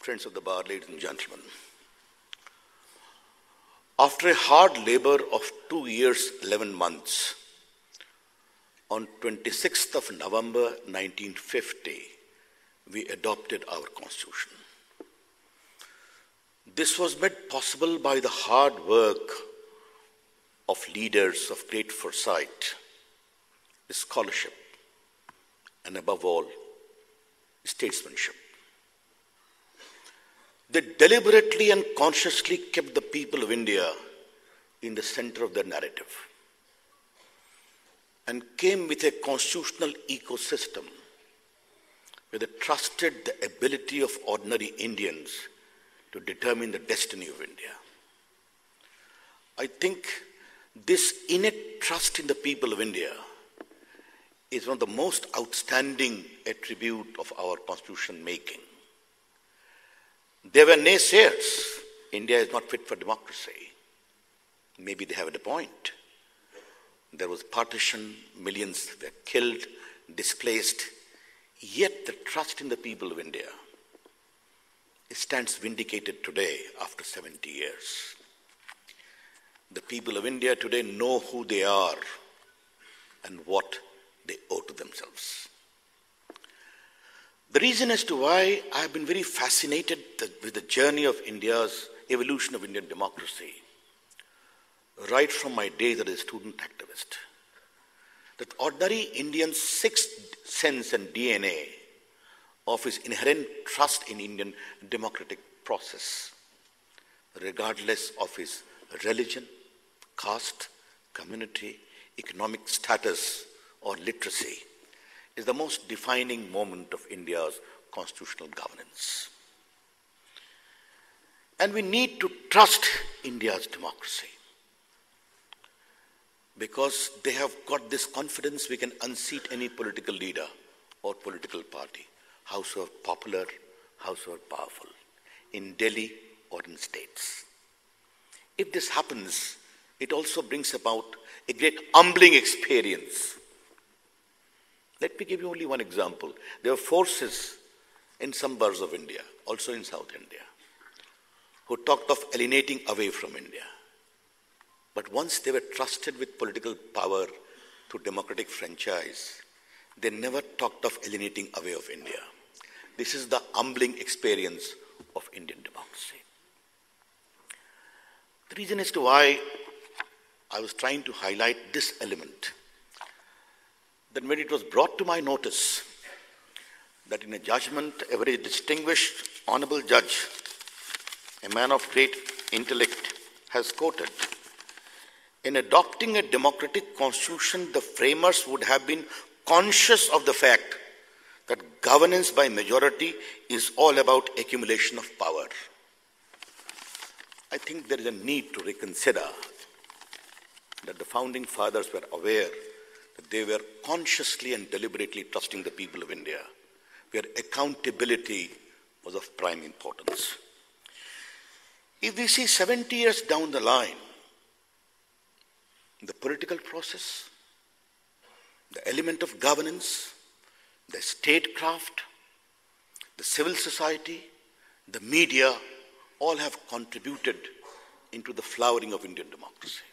Friends of the bar, ladies and gentlemen, after a hard labor of 2 years, 11 months, on 26th of November 1950, we adopted our Constitution. This was made possible by the hard work of leaders of great foresight, scholarship, and above all, statesmanship. They deliberately and consciously kept the people of India in the center of their narrative and came with a constitutional ecosystem where they trusted the ability of ordinary Indians to determine the destiny of India. I think this innate trust in the people of India is one of the most outstanding attributes of our constitution making. There were naysayers. India is not fit for democracy. Maybe they have a point. There was partition, millions were killed, displaced. Yet the trust in the people of India stands vindicated today after 70 years. The people of India today know who they are and what they owe to themselves. The reason as to why I have been very fascinated with the journey of India's evolution of Indian democracy, right from my days as a student activist, that ordinary Indian's sixth sense and DNA of his inherent trust in Indian democratic process, regardless of his religion, caste, community, economic status, or literacy, is the most defining moment of India's constitutional governance. And we need to trust India's democracy because they have got this confidence we can unseat any political leader or political party, howsoever popular, howsoever powerful, in Delhi or in states. If this happens, it also brings about a great humbling experience. Let me give you only one example. There are forces in some parts of India, also in South India, who talked of alienating away from India. But once they were trusted with political power through democratic franchise, they never talked of alienating away of India. This is the humbling experience of Indian democracy. The reason as to why I was trying to highlight this element, that when it was brought to my notice that in a judgment, a very distinguished, honorable judge, a man of great intellect, has quoted, in adopting a democratic constitution, the framers would have been conscious of the fact that governance by majority is all about accumulation of power. I think there is a need to reconsider that the founding fathers were aware that they were consciously and deliberately trusting the people of India, where accountability was of prime importance. If we see 70 years down the line, the political process, the element of governance, the statecraft, the civil society, the media, all have contributed into the flowering of Indian democracy.